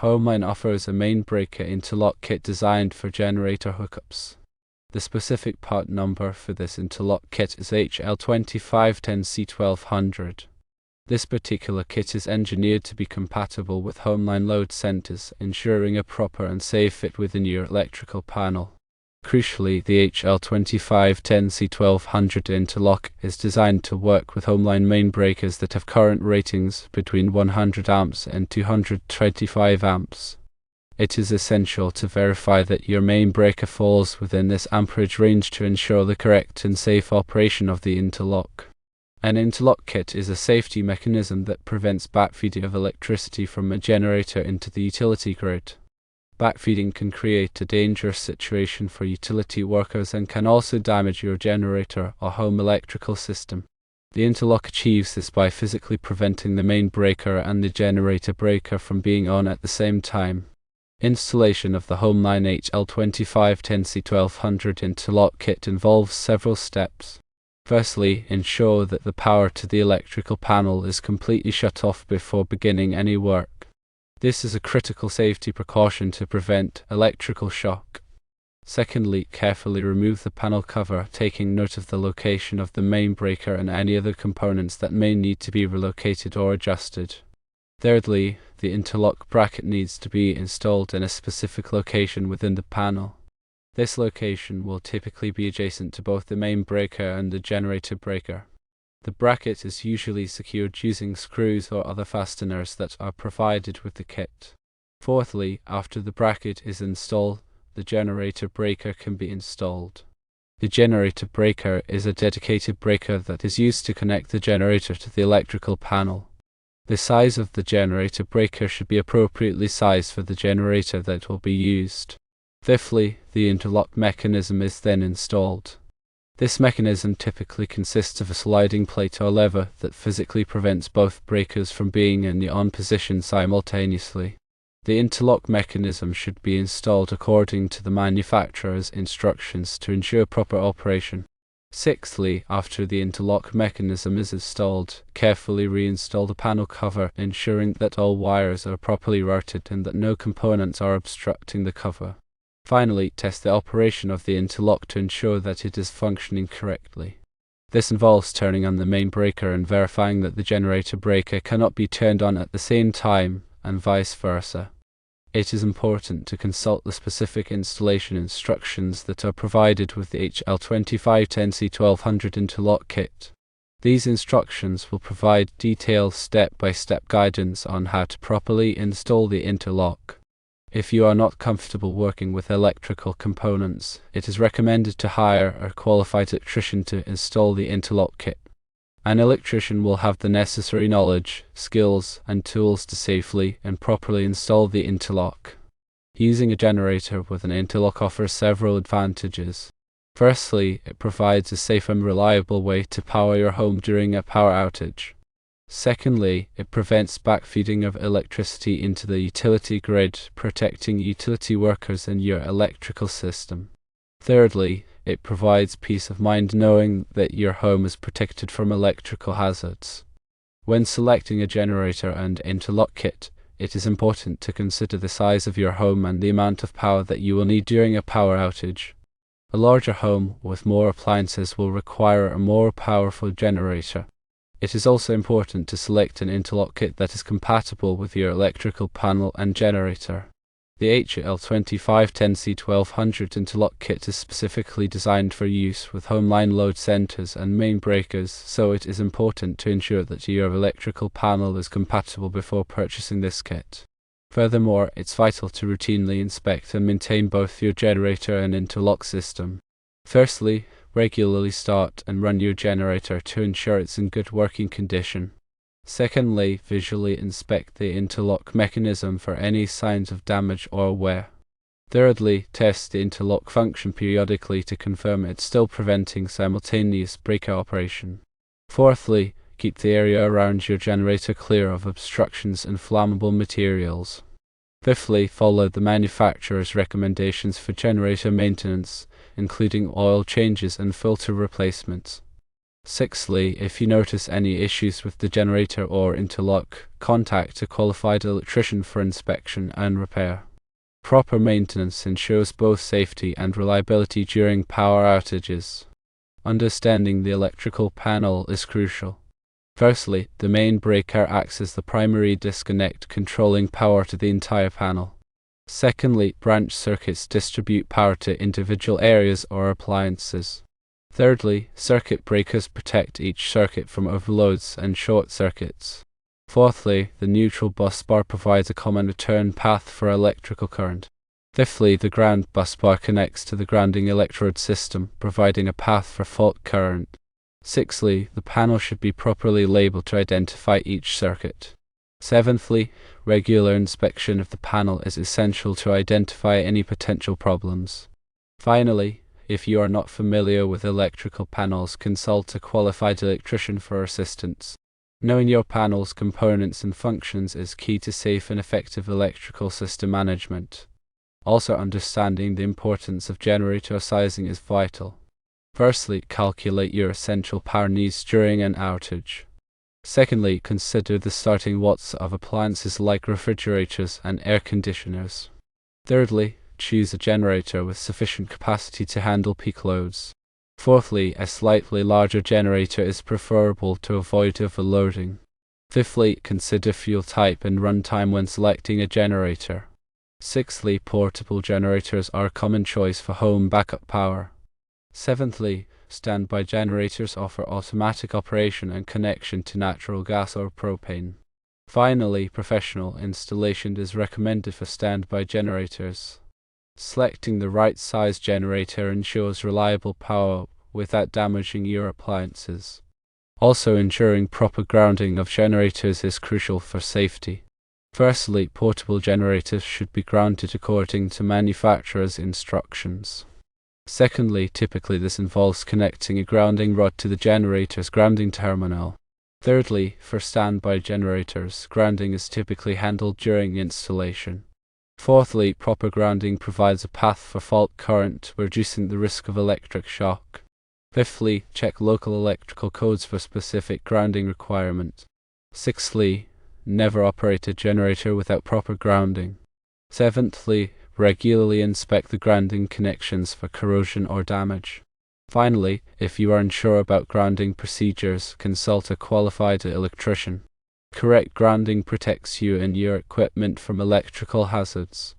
Homeline offers a main breaker interlock kit designed for generator hookups. The specific part number for this interlock kit is HL2510C1200. This particular kit is engineered to be compatible with Homeline load centers, ensuring a proper and safe fit within your electrical panel. Crucially, the HL2510C1200 interlock is designed to work with Homeline main breakers that have current ratings between 100 amps and 225 amps. It is essential to verify that your main breaker falls within this amperage range to ensure the correct and safe operation of the interlock. An interlock kit is a safety mechanism that prevents backfeeding of electricity from a generator into the utility grid. Backfeeding can create a dangerous situation for utility workers and can also damage your generator or home electrical system. The interlock achieves this by physically preventing the main breaker and the generator breaker from being on at the same time. Installation of the Homeline HL2510C1200 interlock kit involves several steps. Firstly, ensure that the power to the electrical panel is completely shut off before beginning any work. This is a critical safety precaution to prevent electrical shock. Secondly, carefully remove the panel cover, taking note of the location of the main breaker and any other components that may need to be relocated or adjusted. Thirdly, the interlock bracket needs to be installed in a specific location within the panel. This location will typically be adjacent to both the main breaker and the generator breaker. The bracket is usually secured using screws or other fasteners that are provided with the kit. Fourthly, after the bracket is installed, the generator breaker can be installed. The generator breaker is a dedicated breaker that is used to connect the generator to the electrical panel. The size of the generator breaker should be appropriately sized for the generator that will be used. Fifthly, the interlock mechanism is then installed. This mechanism typically consists of a sliding plate or lever that physically prevents both breakers from being in the on position simultaneously. The interlock mechanism should be installed according to the manufacturer's instructions to ensure proper operation. Sixthly, after the interlock mechanism is installed, carefully reinstall the panel cover, ensuring that all wires are properly routed and that no components are obstructing the cover. Finally, test the operation of the interlock to ensure that it is functioning correctly. This involves turning on the main breaker and verifying that the generator breaker cannot be turned on at the same time, and vice versa. It is important to consult the specific installation instructions that are provided with the HL2510C1200 interlock kit. These instructions will provide detailed step-by-step guidance on how to properly install the interlock. If you are not comfortable working with electrical components, it is recommended to hire a qualified electrician to install the interlock kit. An electrician will have the necessary knowledge, skills, and tools to safely and properly install the interlock. Using a generator with an interlock offers several advantages. Firstly, it provides a safe and reliable way to power your home during a power outage. Secondly, it prevents backfeeding of electricity into the utility grid, protecting utility workers and your electrical system. Thirdly, it provides peace of mind knowing that your home is protected from electrical hazards. When selecting a generator and interlock kit, it is important to consider the size of your home and the amount of power that you will need during a power outage. A larger home with more appliances will require a more powerful generator. It is also important to select an interlock kit that is compatible with your electrical panel and generator. The HL2510C1200 interlock kit is specifically designed for use with Homeline load centers and main breakers, so it is important to ensure that your electrical panel is compatible before purchasing this kit. Furthermore, it's vital to routinely inspect and maintain both your generator and interlock system. Firstly, regularly start and run your generator to ensure it's in good working condition. Secondly, visually inspect the interlock mechanism for any signs of damage or wear. Thirdly, test the interlock function periodically to confirm it's still preventing simultaneous breaker operation. Fourthly, keep the area around your generator clear of obstructions and flammable materials. Fifthly, follow the manufacturer's recommendations for generator maintenance, including oil changes and filter replacements. Sixthly, if you notice any issues with the generator or interlock, contact a qualified electrician for inspection and repair. Proper maintenance ensures both safety and reliability during power outages. Understanding the electrical panel is crucial. Firstly, the main breaker acts as the primary disconnect, controlling power to the entire panel. Secondly, branch circuits distribute power to individual areas or appliances. Thirdly, circuit breakers protect each circuit from overloads and short circuits. Fourthly, the neutral bus bar provides a common return path for electrical current. Fifthly, the ground bus bar connects to the grounding electrode system, providing a path for fault current. Sixthly, the panel should be properly labeled to identify each circuit. Seventhly, regular inspection of the panel is essential to identify any potential problems. Finally, if you are not familiar with electrical panels, consult a qualified electrician for assistance. Knowing your panel's components and functions is key to safe and effective electrical system management. Also, understanding the importance of generator sizing is vital. Firstly, calculate your essential power needs during an outage. Secondly, consider the starting watts of appliances like refrigerators and air conditioners. Thirdly, choose a generator with sufficient capacity to handle peak loads. Fourthly, a slightly larger generator is preferable to avoid overloading. Fifthly, consider fuel type and runtime when selecting a generator. Sixthly, portable generators are a common choice for home backup power. Seventhly, standby generators offer automatic operation and connection to natural gas or propane. Finally, professional installation is recommended for standby generators. Selecting the right size generator ensures reliable power without damaging your appliances. Also, ensuring proper grounding of generators is crucial for safety. Firstly, portable generators should be grounded according to manufacturer's instructions. Secondly, typically this involves connecting a grounding rod to the generator's grounding terminal. Thirdly, for standby generators, grounding is typically handled during installation. Fourthly, proper grounding provides a path for fault current, reducing the risk of electric shock. Fifthly, check local electrical codes for specific grounding requirements. Sixthly, never operate a generator without proper grounding. Seventhly, regularly inspect the grounding connections for corrosion or damage. Finally, if you are unsure about grounding procedures, consult a qualified electrician. Correct grounding protects you and your equipment from electrical hazards.